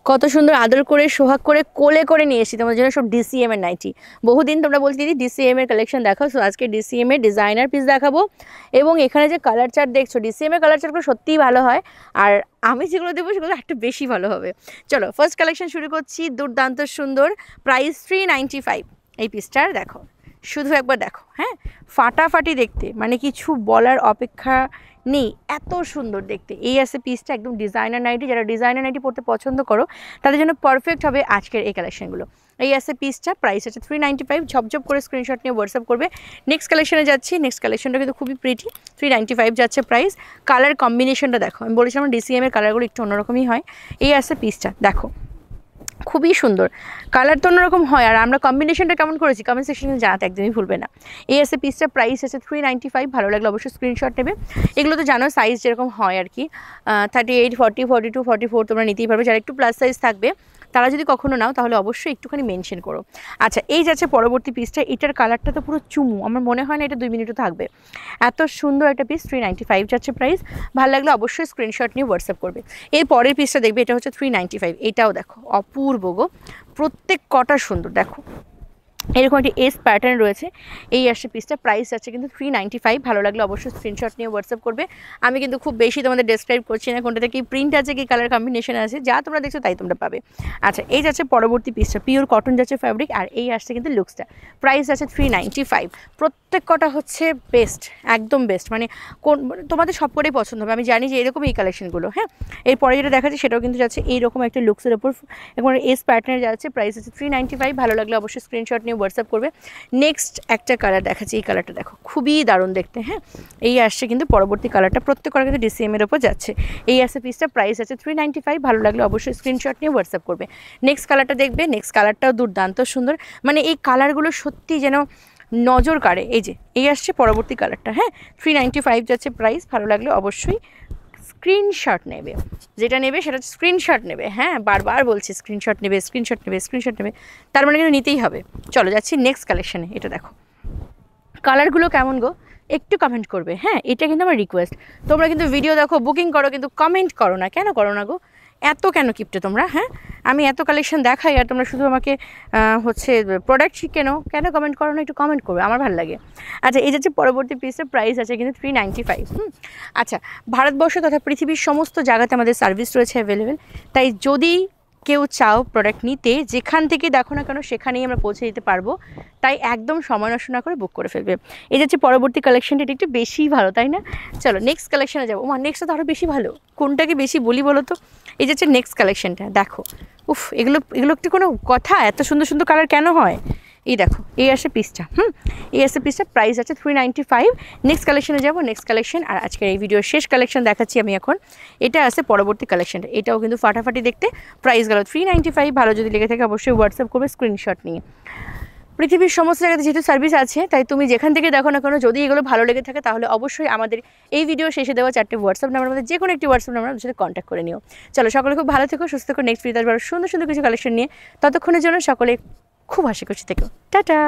কত সুন্দর আদর করে সোহাগ করে কোলে করে নিয়ে এসেছি তোমাদের জন্য সব ডিসিএম এর নাইটি। বহুদিন তোমরা বলতে দিদি ডিসিএম এর কালেকশন দেখাও, সো আজকে ডিসিএম এর ডিজাইনার পিস দেখাবো। এবং এখানে যে কালার চার্ট দেখছো, ডিসিএম এর কালার চার্টগুলো সত্যিই ভালো হয়, আর আমি যেগুলো দেবো সেগুলো একটু বেশি ভালো হবে। চলো ফার্স্ট কালেকশন শুরু করছি। দুর্দান্ত সুন্দর, প্রাইস 395। এই পিসটার দেখো, শুধু একবার দেখো, হ্যাঁ ফাটাফাটি দেখতে, মানে কিছু বলার অপেক্ষা নেই, এত সুন্দর দেখতে। এই আছে পিসটা, একদম ডিজাইনার নাইটি। যারা ডিজাইনার নাইটি পড়তে পছন্দ করো তাদের জন্য পারফেক্ট হবে আজকের এই কালেকশনগুলো। এই আছে পিসটা, প্রাইস আছে 395। ঝপঝপ করে স্ক্রিনশট নিয়ে হোয়াটসঅ্যাপ করবে। নেক্সট কালেকশনে যাচ্ছি। নেক্সট কালেকশনটা কিন্তু খুবই প্রিটি, 395 যাচ্ছে প্রাইস। কালার কম্বিনেশনটা দেখো, আমি বলেছিলাম ডিসিএম এর কালারগুলো একটু অন্যরকমই হয়। এই আছে পিসটা দেখো, খুবই সুন্দর, কালার তো অন্যরকম হয়, আর আমরা কম্বিনেশনটা কেমন করেছি কমেন্ট সেকশনে জানাতে একদমই ভুলবে না। এই আছে পিসটা, প্রাইস আছে 395। ভালো লাগলে অবশ্যই স্ক্রিনশট নেবে। এগুলো তো জানো সাইজ যেরকম হয় আর কি, 38, 40, 42, 44 তোমরা নিতেই পারবে। যারা একটু প্লাস সাইজ থাকবে তারা যদি কখনো নাও তাহলে অবশ্যই একটুখানি মেনশন করো। আচ্ছা, এই যাচ্ছে পরবর্তী পিসটা। এটার কালারটা তো পুরো চুমু, আমার মনে হয় না এটা 2 মিনিটও থাকবে, এত সুন্দর একটা পিস। 395 যাচ্ছে প্রাইস। ভালো লাগলে অবশ্যই স্ক্রিনশট নিয়ে হোয়াটসঅ্যাপ করবে। এই পরের পিসটা দেখবে, এটা হচ্ছে 395। এটাও দেখো অপূর্ব গো, প্রত্যেক কটা সুন্দর দেখো, এরকম একটি এস প্যাটার্ন রয়েছে। এই আসছে পিসটা, প্রাইস আছে কিন্তু 395। ভালো লাগলে অবশ্যই স্ক্রিনশট নিয়ে হোয়াটসঅ্যাপ করবে। আমি কিন্তু খুব বেশি তোমাদের ডেসক্রাইব করছি না কোনটাতে কি প্রিন্ট আছে, কি কালার কম্বিনেশন আছে, যা তোমরা দেখছো তাই তোমরা পাবে। আচ্ছা, এই যাচ্ছে পরবর্তী পিসটা, পিওর কটন যাচ্ছে ফ্যাব্রিক, আর এই আসছে কিন্তু লুকসটা। প্রাইস আছে 395। প্রত্যেক কটা হচ্ছে বেস্ট, একদম বেস্ট, মানে কোন তোমাদের সব করেই পছন্দ হবে, আমি জানি যে এরকম এই কালেকশনগুলো। হ্যাঁ, এরপরে যেটা দেখাচ্ছে সেটাও কিন্তু যাচ্ছে এইরকম একটা লুকসের ওপর, এখন এস প্যাটার্নে যাচ্ছে। প্রাইস আছে 395। ভালো লাগলে অবশ্যই স্ক্রিনশট নিয়ে হোয়াটসঅ্যাপ করবে। নেক্সট একটা কালার দেখাচ্ছি, এই কালারটা দেখো খুবই দারুণ দেখতে। হ্যাঁ, এই আসছে কিন্তু পরবর্তী কালারটা, প্রত্যেক কালার কিন্তু ডিসিএম এর ওপর যাচ্ছে। এই আসছে পিসটা, প্রাইস আছে 395। ভালো লাগলে অবশ্যই স্ক্রিনশট নিয়ে হোয়াটসঅ্যাপ করবে। নেক্সট কালারটা দেখবে, নেক্সট কালারটাও দুর্দান্ত সুন্দর, মানে এই কালারগুলো সত্যি যেন নজর কাড়ে। এই যে এই আসছে পরবর্তী কালারটা, হ্যাঁ 395 যাচ্ছে প্রাইস। ভালো লাগলে অবশ্যই স্ক্রিনশট নেবে, যেটা নেবে সেটা স্ক্রিনশট নেবে। হ্যাঁ, বারবার বলছি স্ক্রিনশট নেবে, স্ক্রিনশট নেবে, স্ক্রিনশট নেবে, তার মানে কিন্তু নিতেই হবে। চলো যাচ্ছি নেক্সট কালেকশানে। এটা দেখো কালারগুলো কেমন গো, একটু কমেন্ট করবে। হ্যাঁ, এটা কিন্তু আমার রিকোয়েস্ট, তোমরা কিন্তু ভিডিও দেখো, বুকিং করো, কিন্তু কমেন্ট করো না। কেন করো না গো, এত কেন কিপটে তোমরা? হ্যাঁ, আমি এত কালেকশন দেখাই আর তোমরা শুধু আমাকে হচ্ছে প্রোডাক্ট কেনো, কেন কমেন্ট করো না? একটু কমেন্ট করবে, আমার ভালো লাগে। আচ্ছা, এই যাচ্ছে পরবর্তী পিসের, প্রাইস আছে কিন্তু 395। আচ্ছা, ভারতবর্ষ তথা পৃথিবীর সমস্ত জায়গাতে আমাদের সার্ভিস রয়েছে অ্যাভেলেবেল, তাই যদি কেউ চাও প্রোডাক্ট নিতে, যেখান থেকে দেখো না কেন সেখানেই আমরা পৌঁছে দিতে পারবো, তাই একদম সময় নষ্ট না করে বুক করে ফেলবে। এই যাচ্ছে পরবর্তী কালেকশনটা, এটা একটু বেশিই ভালো তাই না? চলো নেক্সট কালেকশনে যাবো। নেক্সটটা তো আরও বেশি ভালো, কোনটাকে বেশি বলি বলো তো? এই যাচ্ছে নেক্সট কালেকশনটা দেখো, উফ এগুলো একটু কোনো কথা, এত সুন্দর সুন্দর কালার কেন হয়? এই দেখো, এই আসে পিসটা, এই আসে পিসটা, প্রাইস আছে 395। নেক্সট কালেকশনে যাবো, নেক্সট কালেকশন। আর আজকের এই ভিডিওর শেষ কালেকশন দেখাচ্ছি আমি এখন। এটা আছে পরবর্তী কালেকশনটা, এটাও কিন্তু ফাটাফাটি দেখতে। প্রাইস গেল 395। ভালো যদি লেগে থাকে অবশ্যই হোয়াটসঅ্যাপ করবে স্ক্রিনশট নিয়ে। পৃথিবীর সমস্ত জায়গাতে যেহেতু সার্ভিস আছে, তাই তুমি যেখান থেকে দেখো না কেন, যদি এগুলো ভালো লেগে থাকে তাহলে অবশ্যই আমাদের এই ভিডিও শেষে দেওয়া 4টে হোয়াটসঅ্যাপ নাম্বার মধ্যে যে কোনো একটি হোয়াটসঅ্যাপ নাম্বার আমাদের সাথে কন্ট্যাক্ট করে নিও। চলো সকলে খুব ভালো থেকো, সুস্থ থেকো। নেক্সট ভিডিও আসবে সুন্দর সুন্দর কিছু কালেকশন নিয়ে, ততক্ষণের জন্য সকলে খুব হাসি খুশি থেকো। টাটা।